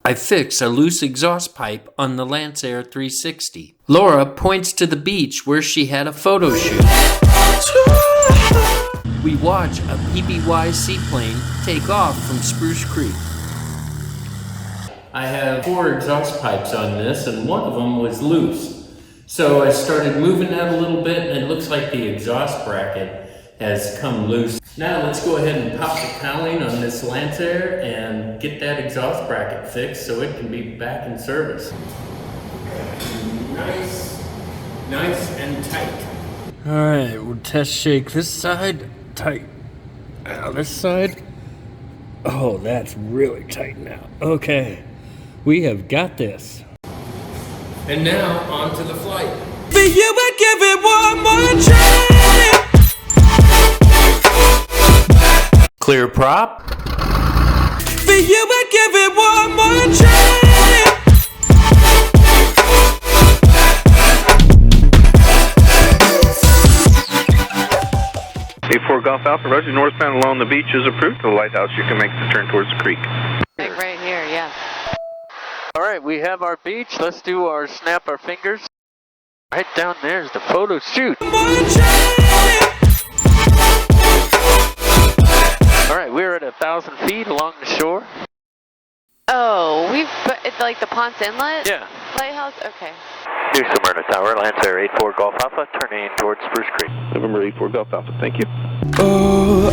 I fix a loose exhaust pipe on the Lancair 360. Laura points to the beach where she had a photo shoot. We watch a PBY seaplane take off from Spruce Creek. I have 4 exhaust pipes on this, and one of them was loose. So I started moving that a little bit, and it looks like the exhaust bracket has come loose. Now let's go ahead and pop the cowling on this Lancair and get that exhaust bracket fixed so it can be back in service. Nice and tight. All right, we'll test shake this side, tight. Now this side, oh, that's really tight now. Okay, we have got this. And now, on to the flight. For you, I give it one more try. Clear prop. For you, I give it one more try. A4 Golf Alpha, Roger, northbound along the beach is approved. To the lighthouse, you can make the turn towards the creek. Right here, yeah. All right, we have our beach. Let's do our snap our fingers. Right down there's the photo shoot. All right, we're at 1,000 feet along the shore. Oh, it's like the Ponce Inlet? Yeah. Lighthouse? Okay. New Smyrna Tower, Lancair 84 Golf Alpha, turning towards Spruce Creek. November 84 Golf Alpha, thank you. Oh,